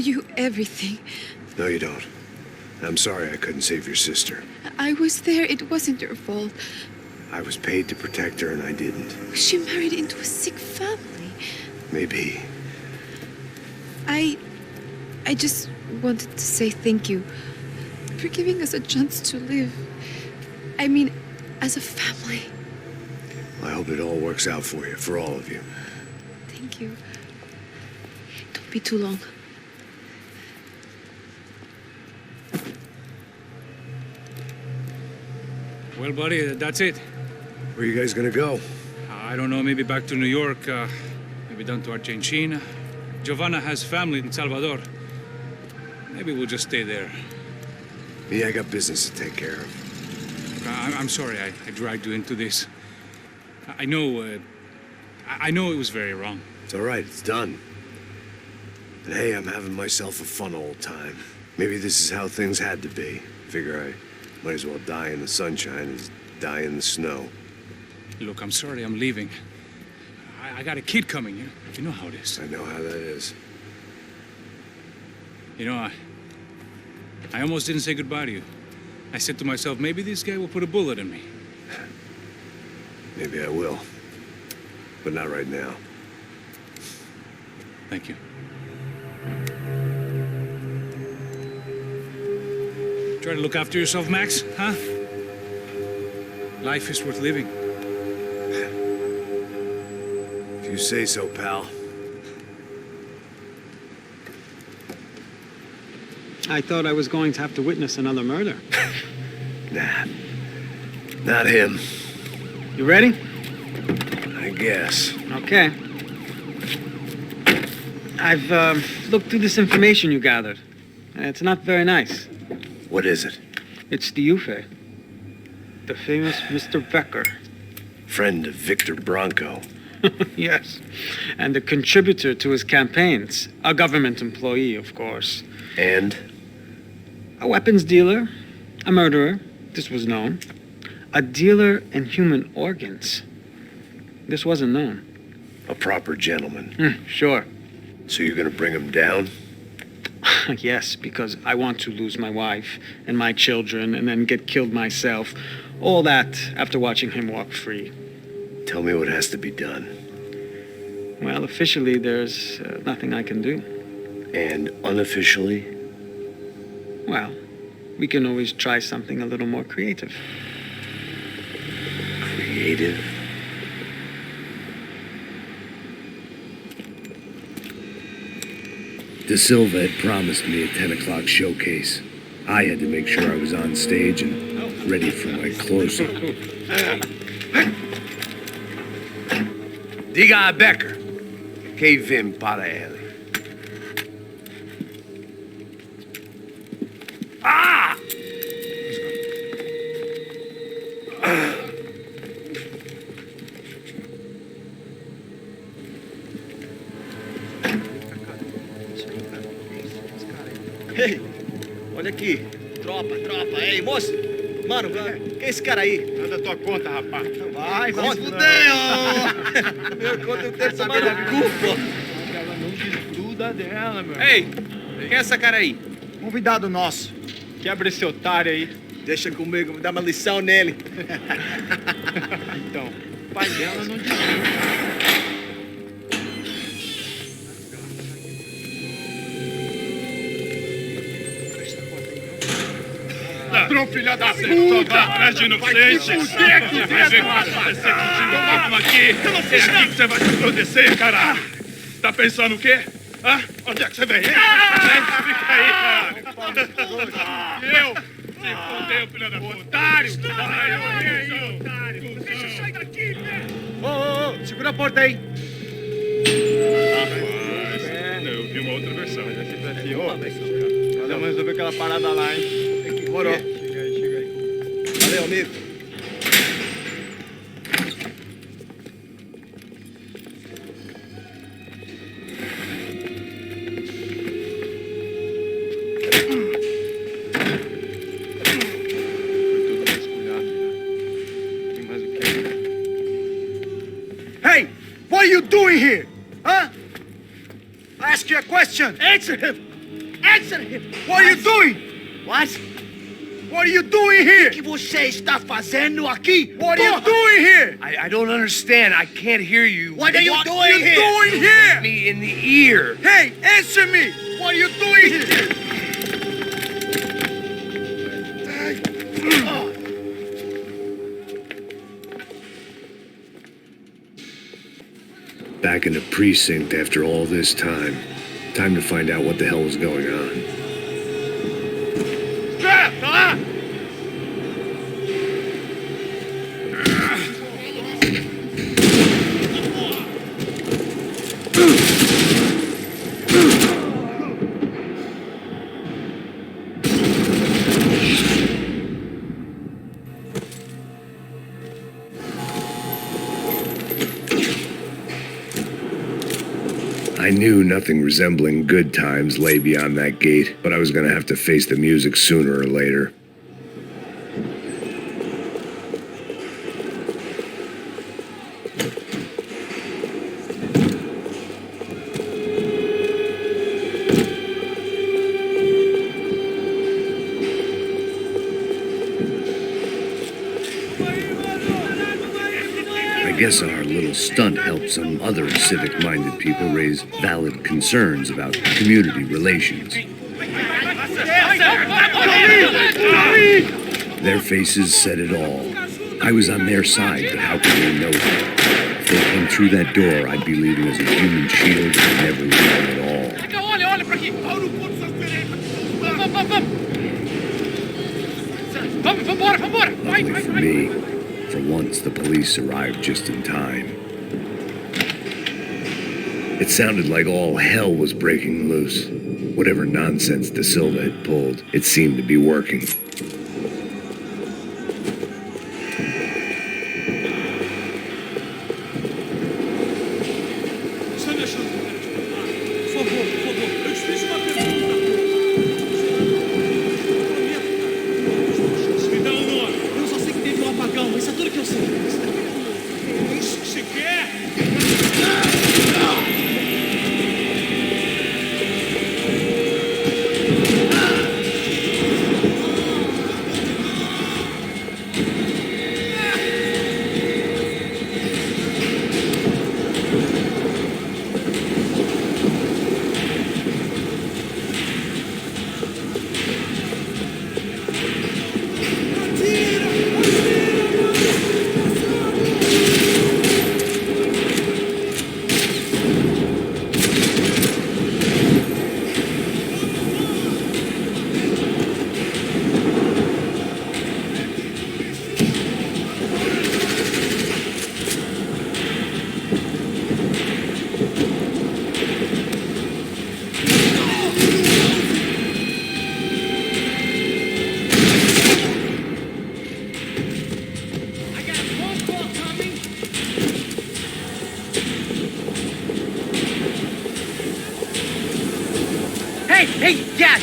you everything. No, you don't. I'm sorry I couldn't save your sister. I was there. It wasn't your fault. I was paid to protect her and I didn't. She married into a sick family. Maybe. I just wanted to say thank you for giving us a chance to live. I mean, as a family. I hope it all works out for you, for all of you. Thank you. Don't be too long. Well, buddy, that's it. Where are you guys gonna go? I don't know, maybe back to New York, maybe down to Argentina. Giovanna has family in Salvador. Maybe we'll just stay there. Me, I got business to take care of. I'm sorry I dragged you into this. I know it was very wrong. It's all right, it's done. And hey, I'm having myself a fun old time. Maybe this is how things had to be. Figure I might as well die in the sunshine as die in the snow. Look, I'm sorry I'm leaving. I got a kid coming, you know how it is. I know how that is. You know, I almost didn't say goodbye to you. I said to myself, maybe this guy will put a bullet in me. Maybe I will. But not right now. Thank you. Try to look after yourself, Max, huh? Life is worth living. If you say so, pal. I thought I was going to have to witness another murder. Nah. Not him. You ready? I guess. Okay. I've looked through this information you gathered. It's not very nice. What is it? It's the U.F.E. The famous Mr. Becker. Friend of Victor Bronco. Yes. And a contributor to his campaigns. A government employee, of course. And? A weapons dealer. A murderer. This was known. A dealer in human organs. This wasn't known. A proper gentleman. Sure. So you're gonna bring him down? Yes, because I want to lose my wife and my children and then get killed myself. All that after watching him walk free. Tell me what has to be done. Well, officially, there's nothing I can do. And unofficially? Well, we can always try something a little more creative. Creative? De Silva had promised me a 10 o'clock showcase. I had to make sure I was on stage and ready for my close-up. Diga a Becker. Que vim para ele. Ah! Ei, olha aqui. Tropa. Ei, moço. Mano, quem é esse cara aí? Nada da tua conta, rapaz. Vai fuder, ó. Meu conta eu quero tomar no cu, pô. Ela não desgruda dela, meu. Ei, quem é essa cara aí? Convidado nosso. Quebra esse otário aí. Deixa comigo, me dá uma lição nele. Então, o pai dela não desgruda. Ladrão, filha da puta! Atrás de inocente! Vai ver como vai ser contigo aqui! É aqui que você vai se acontecer, caralho! Tá pensando o quê? Hã? Onde é que você vem? Fica aí, cara! Eu? Se fodeu, filha da puta! Otário! Otário! Deixa eu sair daqui, né? Ô, segura a porta aí! Rapaz, eu vi uma outra versão. Vamos resolver aquela parada lá, hein? Demorou. Chega aí. Valeu, amigo. Hey, what are you doing here? Huh? I ask you a question. Answer him. Answer him! What are you doing? What? What are you doing here? O que você está fazendo aqui? What are you doing here? I don't understand. I can't hear you. What are you What doing are you here? doing here? Me in the ear. Hey, answer me! What are you doing here? Back in the precinct after all this time. Time to find out what the hell was going on. Strap, huh? I knew nothing resembling good times lay beyond that gate, but I was gonna have to face the music sooner or later. I guess our little stunt helped some other civic-minded people raise valid concerns about community relations. Their faces said it all. I was on their side, but how could they know that? If they came through that door, I'd be leaving as a human shield and never leaving at all. Luckily for me, for once the police arrived just in time. It sounded like all hell was breaking loose. Whatever nonsense De Silva had pulled, it seemed to be working.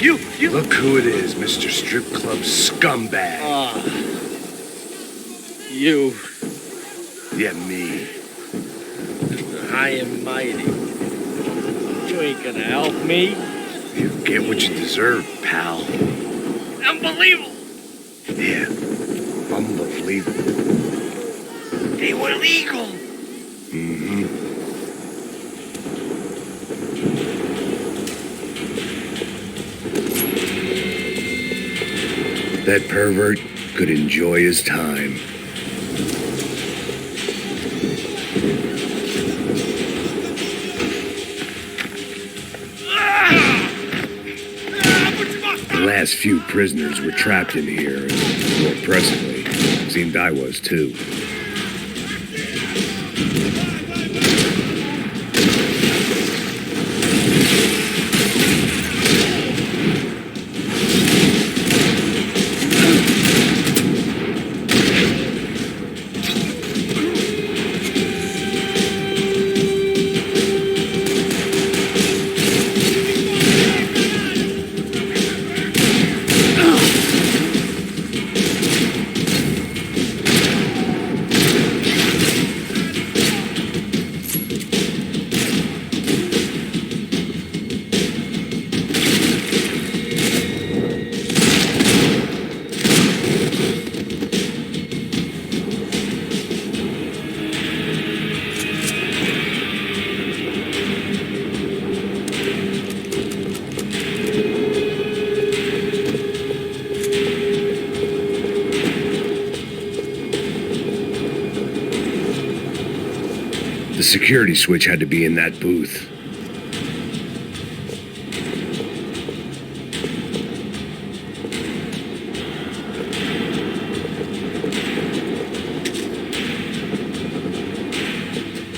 You. Look who it is, Mr. Strip Club Scumbag. You. Yeah, me. High and mighty. You ain't gonna help me. You get what you deserve, pal. Unbelievable. Yeah, unbelievable. They were legal. Mm-hmm. That pervert could enjoy his time. The last few prisoners were trapped in here, and more pressingly, it seemed I was too. security switch had to be in that booth.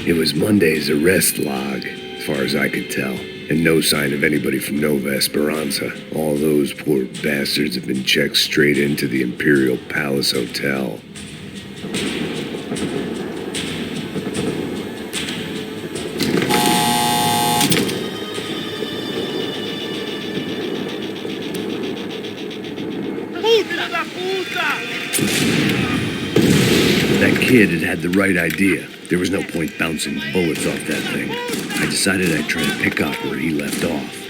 It was Monday's arrest log, as far as I could tell, and no sign of anybody from Nova Esperanza. All those poor bastards have been checked straight into the Imperial Palace Hotel. That kid had the right idea. There was no point bouncing bullets off that thing. I decided I'd try to pick up where he left off.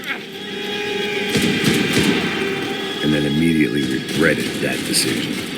And then immediately regretted that decision.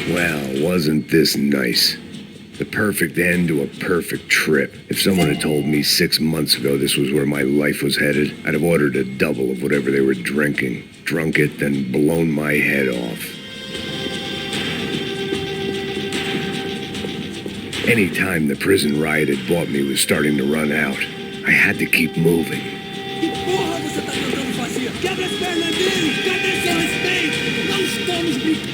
Well, wasn't this nice? The perfect end to a perfect trip. If someone had told me 6 months ago this was where my life was headed, I'd have ordered a double of whatever they were drinking, drunk it, then blown my head off. Any time the prison riot had bought me was starting to run out. I had to keep moving. Que porra você tá tentando fazer? Quebra as pernas dele! Cadê seu respeito? Não estamos brincando!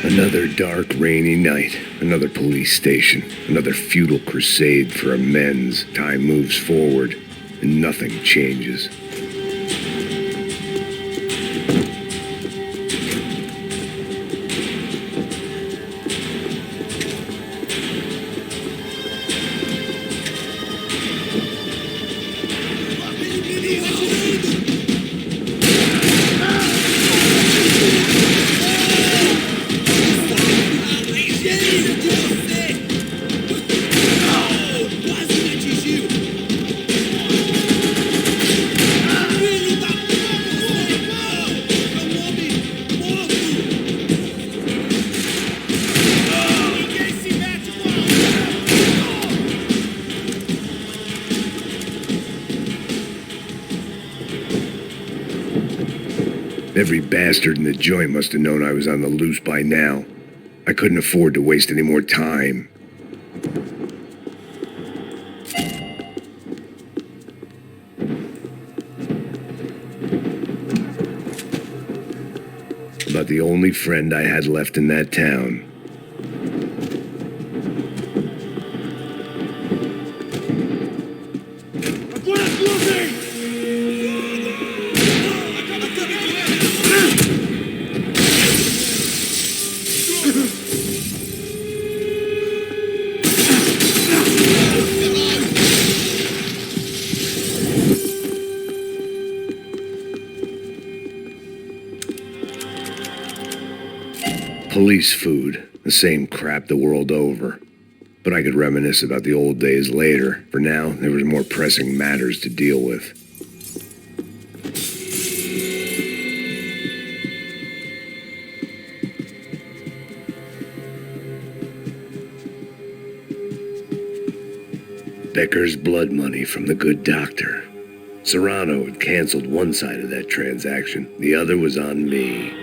Another dark, rainy night. Another police station. Another futile crusade for amends. Time moves forward, and nothing changes. Every bastard in the joint must have known I was on the loose by now. I couldn't afford to waste any more time. About the only friend I had left in that town. Police food, the same crap the world over. But I could reminisce about the old days later. For now, there was more pressing matters to deal with. Becker's blood money from the good doctor. Serrano had canceled one side of that transaction. The other was on me.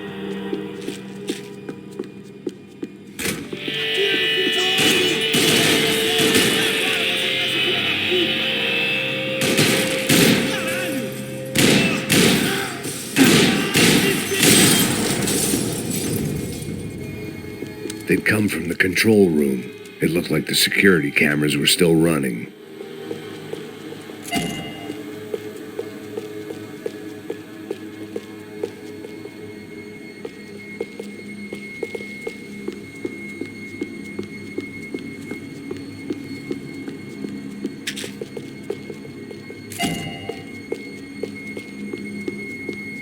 They'd come from the control room. It looked like the security cameras were still running.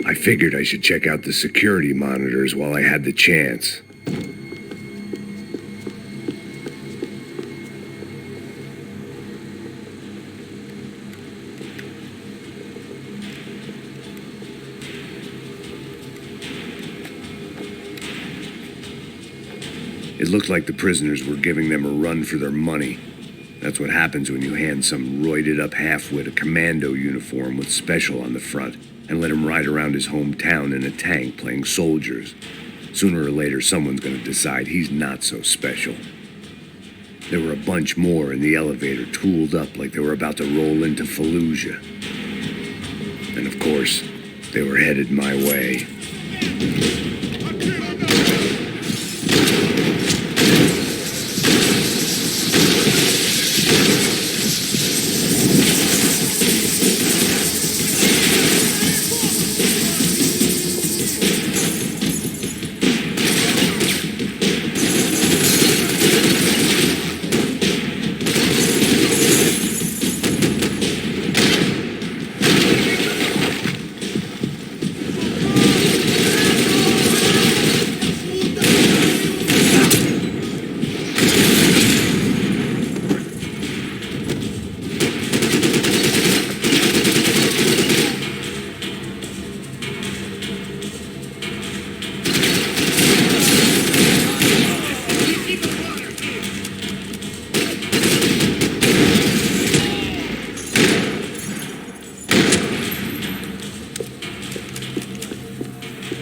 I figured I should check out the security monitors while I had the chance. It looked like the prisoners were giving them a run for their money. That's what happens when you hand some roided-up halfwit a commando uniform with special on the front and let him ride around his hometown in a tank playing soldiers. Sooner or later, someone's gonna decide he's not so special. There were a bunch more in the elevator, tooled up like they were about to roll into Fallujah. And of course, they were headed my way.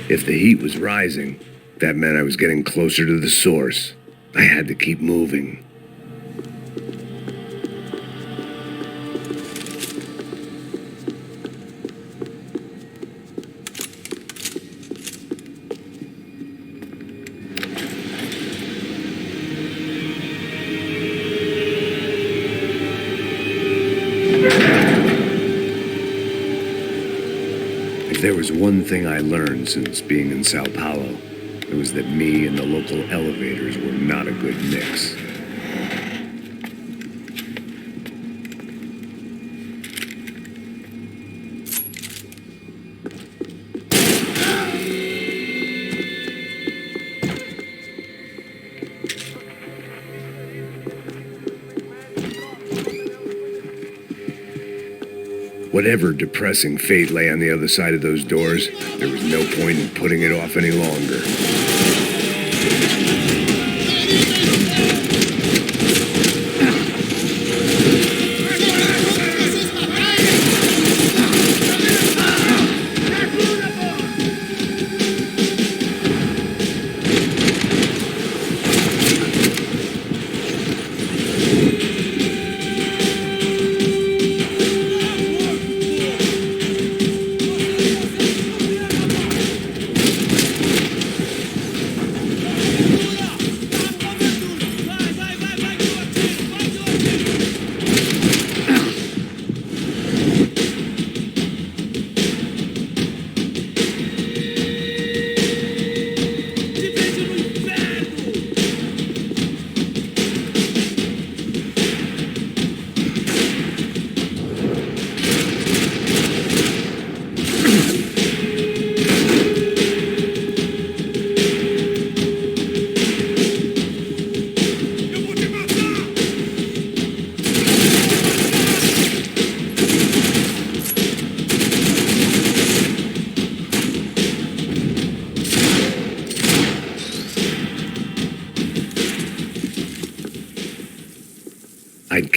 If the heat was rising, that meant I was getting closer to the source. I had to keep moving. If there was one thing I learned since being in Sao Paulo, it was that me and the local elevators were not a good mix. Whatever depressing fate lay on the other side of those doors, there was no point in putting it off any longer.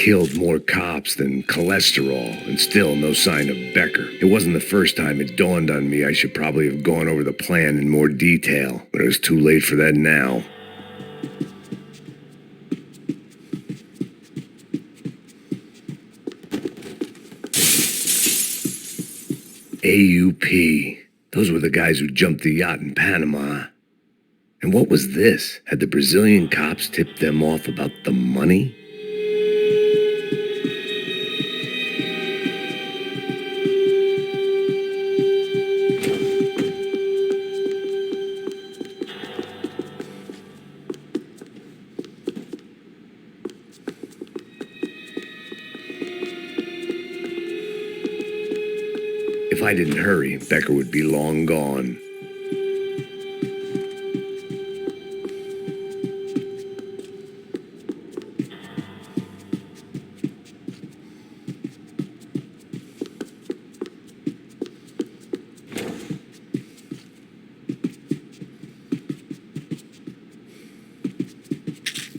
killed more cops than cholesterol, and still no sign of Becker. It wasn't the first time it dawned on me I should probably have gone over the plan in more detail, but it was too late for that now. AUP. Those were the guys who jumped the yacht in Panama. And what was this? Had the Brazilian cops tipped them off about the money? If I didn't hurry, Becker would be long gone.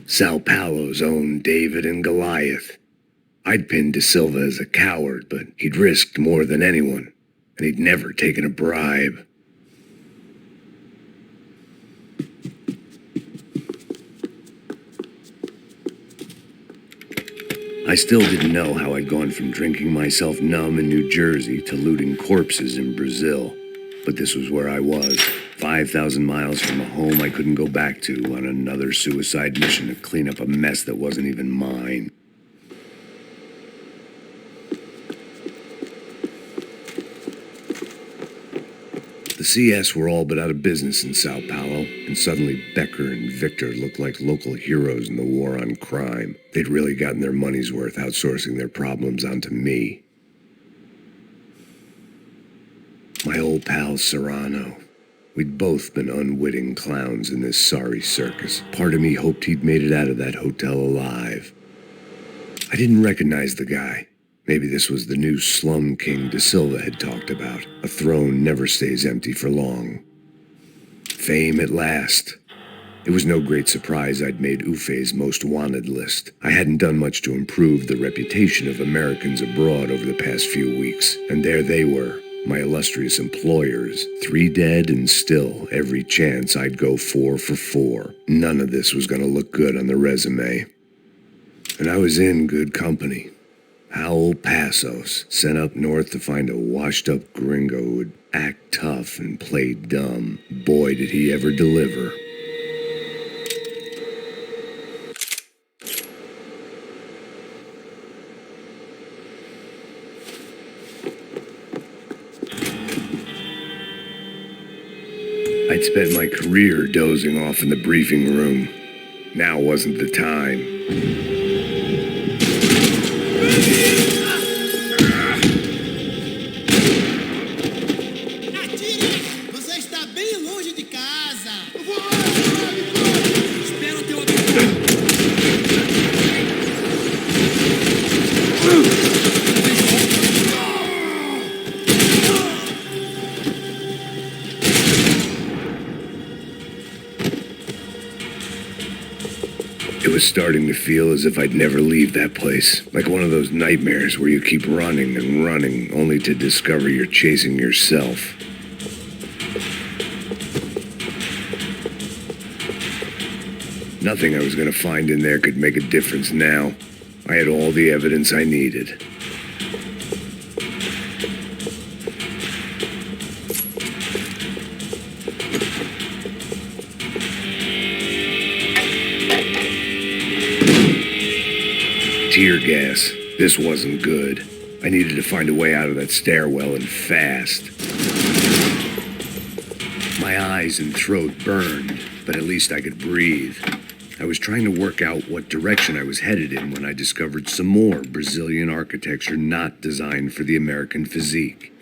Sao Paulo's own David and Goliath. I'd pinned De Silva as a coward, but he'd risked more than anyone, and he'd never taken a bribe. I still didn't know how I'd gone from drinking myself numb in New Jersey to looting corpses in Brazil, but this was where I was. 5,000 miles from a home I couldn't go back to on another suicide mission to clean up a mess that wasn't even mine. The CS were all but out of business in Sao Paulo, and suddenly Becker and Victor looked like local heroes in the war on crime. They'd really gotten their money's worth outsourcing their problems onto me. My old pal Serrano. We'd both been unwitting clowns in this sorry circus. Part of me hoped he'd made it out of that hotel alive. I didn't recognize the guy. Maybe this was the new slum king De Silva had talked about. A throne never stays empty for long. Fame at last. It was no great surprise I'd made U.F.E's most wanted list. I hadn't done much to improve the reputation of Americans abroad over the past few weeks, and there they were. My illustrious employers, 3 dead and still every chance I'd go 4 for 4. None of this was going to look good on the resume. And I was in good company. Howell Passos, sent up north to find a washed-up gringo who would act tough and play dumb. Boy, did he ever deliver. I'd spent my career dozing off in the briefing room. Now wasn't the time. Atire! Você está bem longe de casa! Espera o teu It was starting to feel as if I'd never leave that place. Like one of those nightmares where you keep running and running, only to discover you're chasing yourself. Nothing I was going to find in there could make a difference now. I had all the evidence I needed. Tear gas. This wasn't good. I needed to find a way out of that stairwell and fast. My eyes and throat burned, but at least I could breathe. I was trying to work out what direction I was headed in when I discovered some more Brazilian architecture not designed for the American physique.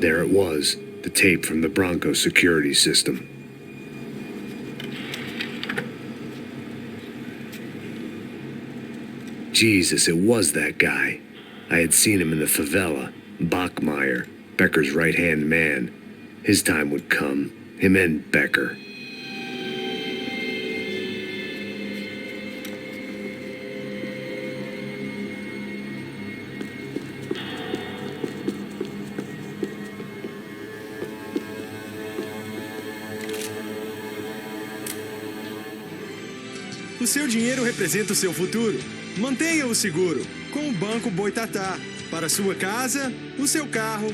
There it was, The tape from the Bronco security system. Jesus, it was that guy. I had seen him in the favela. Bachmeyer, Becker's right-hand man. His time would come. Him and Becker. O seu dinheiro representa o seu futuro. Mantenha-o seguro com o Banco Boitatá. Para sua casa, o seu carro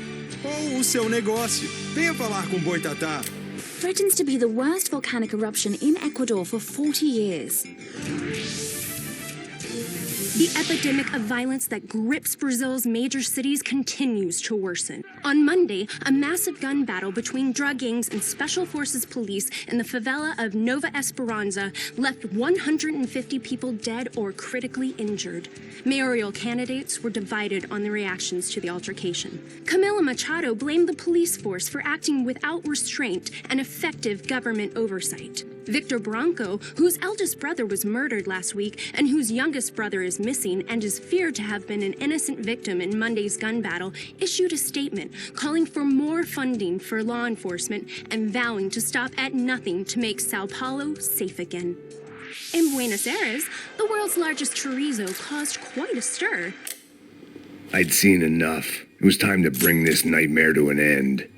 ou o seu negócio. Venha falar com Boitatá. Threatens to be the worst volcanic eruption in Ecuador for 40 years. The epidemic of violence that grips Brazil's major cities continues to worsen. On Monday, a massive gun battle between drug gangs and special forces police in the favela of Nova Esperanza left 150 people dead or critically injured. Mayoral candidates were divided on the reactions to the altercation. Camila Machado blamed the police force for acting without restraint and effective government oversight. Victor Bronco, whose eldest brother was murdered last week and whose youngest brother is missing and is feared to have been an innocent victim in Monday's gun battle, issued a statement calling for more funding for law enforcement and vowing to stop at nothing to make Sao Paulo safe again. In Buenos Aires, the world's largest chorizo caused quite a stir. I'd seen enough. It was time to bring this nightmare to an end.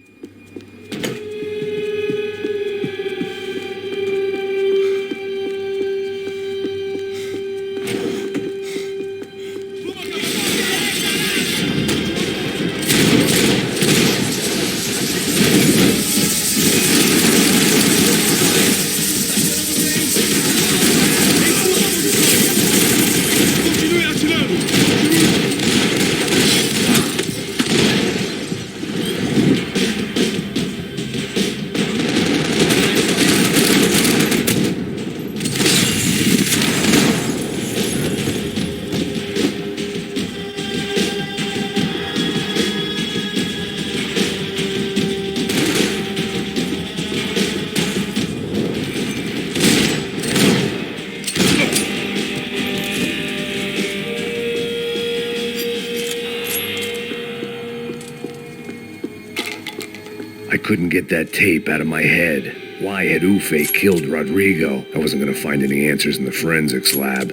I couldn't get that tape out of my head. Why had U.F.E killed Rodrigo? I wasn't going to find any answers in the forensics lab.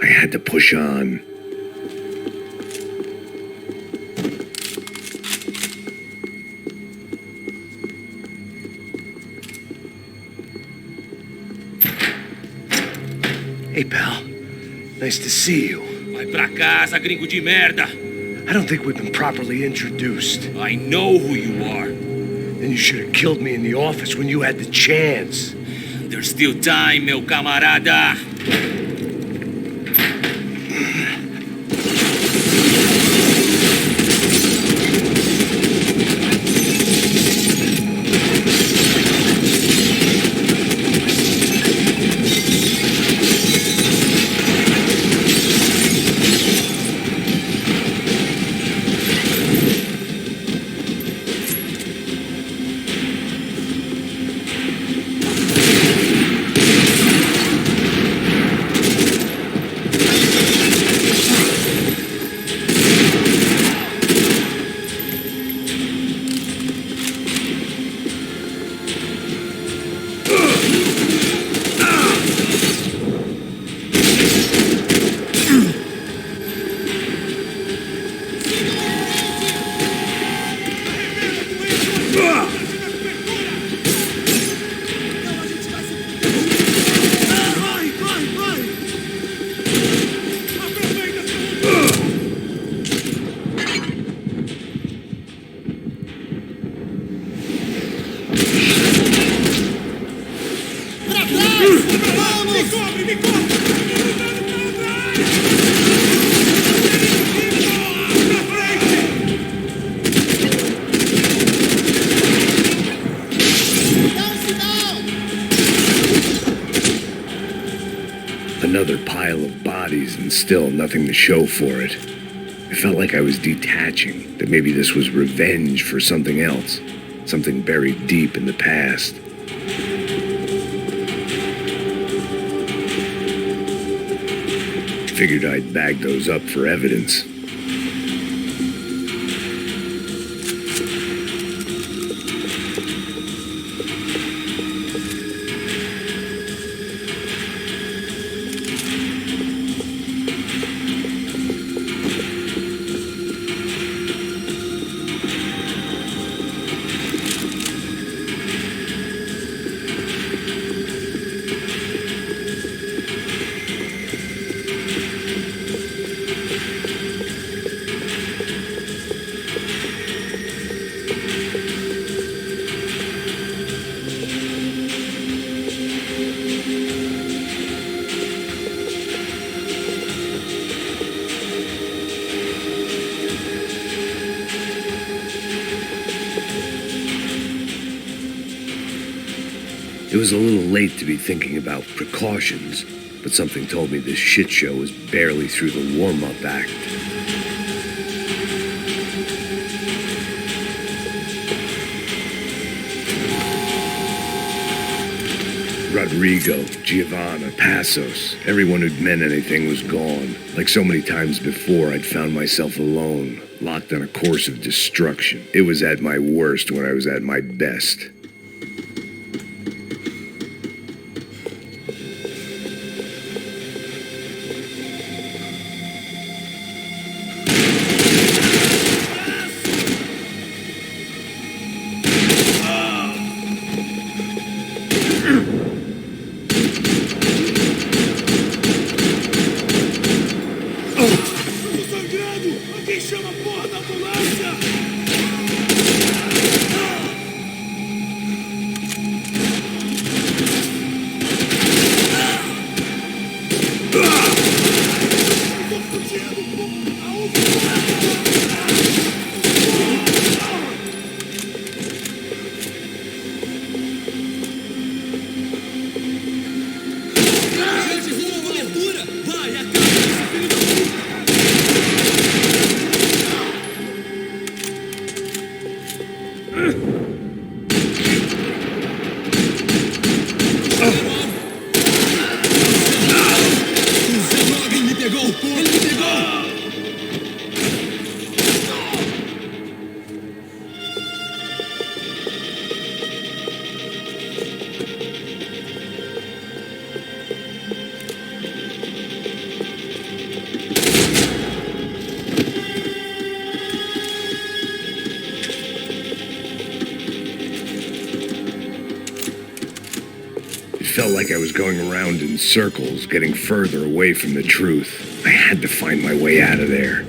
I had to push on. Hey, pal. Nice to see you. Vai pra casa, gringo de merda. I don't think we've been properly introduced. I know who you are. Then you should have killed me in the office when you had the chance. There's still time, meu camarada. Another pile of bodies and still nothing to show for it. It felt like I was detaching, that maybe this was revenge for something else. something buried deep in the past. Figured I'd bag those up for evidence. It was a little late to be thinking about precautions, but something told me this shit show was barely through the warm-up act. Rodrigo, Giovanna, Passos, everyone who'd meant anything was gone. Like so many times before, I'd found myself alone, locked on a course of destruction. It was at my worst when I was at my best. Felt like I was going around in circles, getting further away from the truth. I had to find my way out of there.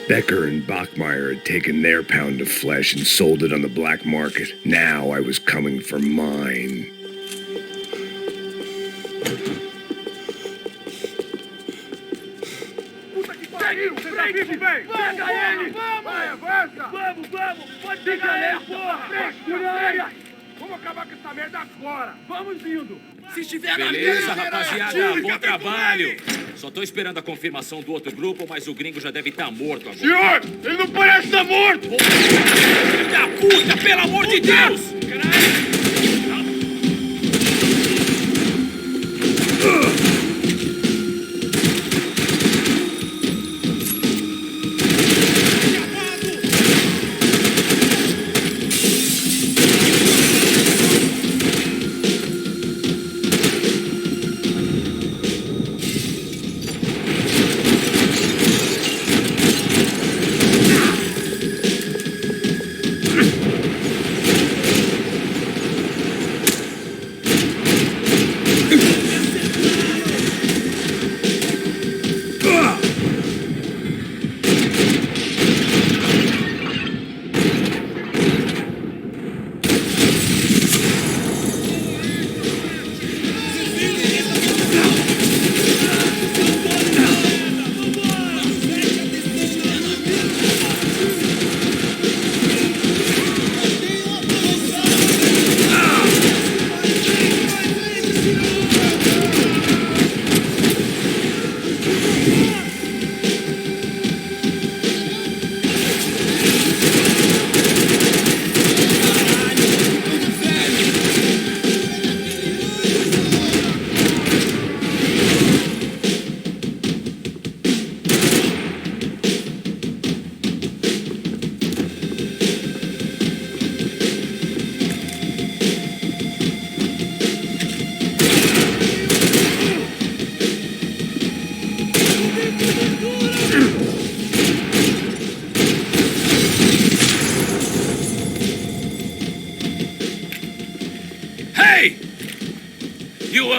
Becker and Bachmeyer had taken their pound of flesh and sold it on the black market. Now I was coming for mine. Puta que pariu! Você tá vivo, velho? Pega ele! Vai, avança! Vamos! Pode pegar ele, porra! Segura! Vamos acabar com essa merda agora! Vamos indo! Se estiver na Beleza, rapaziada, bom trabalho! Só tô esperando a confirmação do outro grupo, mas o gringo já deve estar morto agora. Senhor, ele não parece estar morto! Filho da puta, pelo amor de Deus!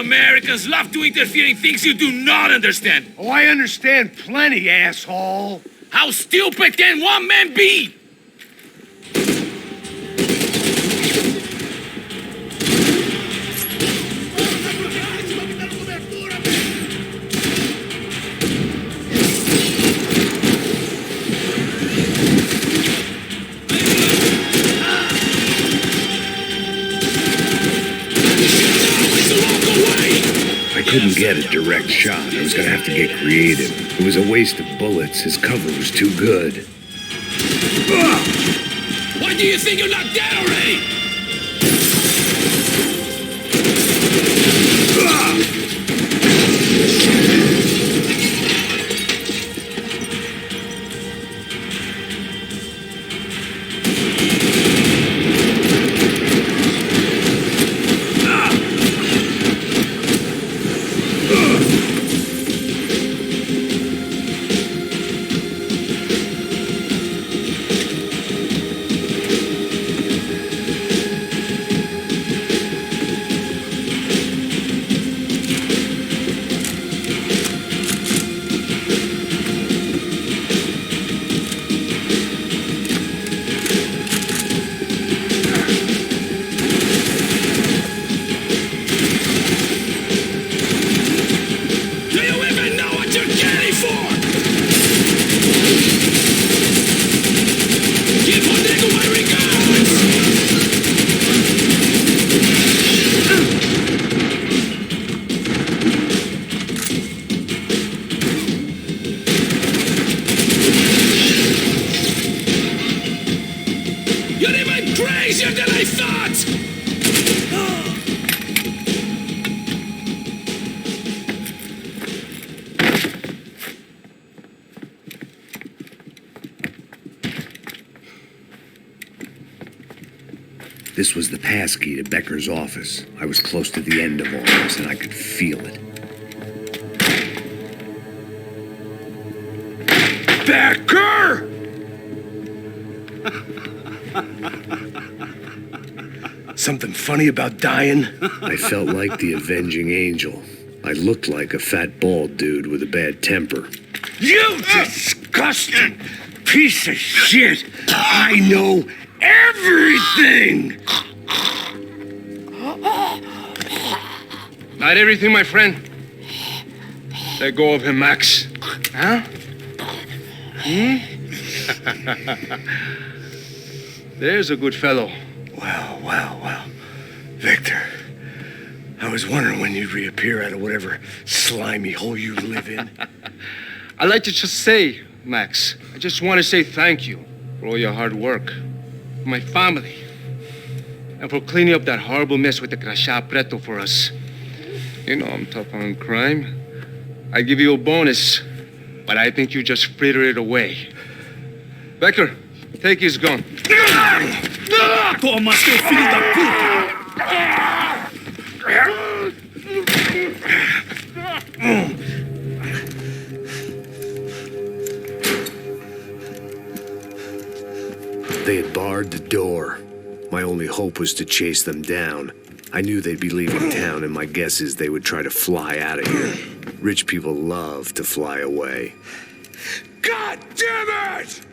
Americans love to interfere in things you do not understand. Oh, I understand plenty, asshole. How stupid can one man be? I couldn't get a direct shot. I was gonna have to get creative. It was a waste of bullets. His cover was too good. Why do you think you're not dead already? This was the passkey to Becker's office. I was close to the end of all this, and I could feel it. Becker! Something funny about dying? I felt like the avenging angel. I looked like a fat, bald dude with a bad temper. You disgusting piece of shit! I know everything! Not everything, my friend. Let go of him, Max. Huh? There's a good fellow. Well. Victor, I was wondering when you'd reappear out of whatever slimy hole you live in. I'd like to just say, Max, I just want to say thank you for all your hard work, for my family, and for cleaning up that horrible mess with the crachá preto for us. You know I'm tough on crime. I give you a bonus, but I think you just fritter it away. Becker, take his gun. Toma, seu filho da puta! They had barred the door. My only hope was to chase them down. I knew they'd be leaving town, and my guess is they would try to fly out of here. Rich people love to fly away. God damn it!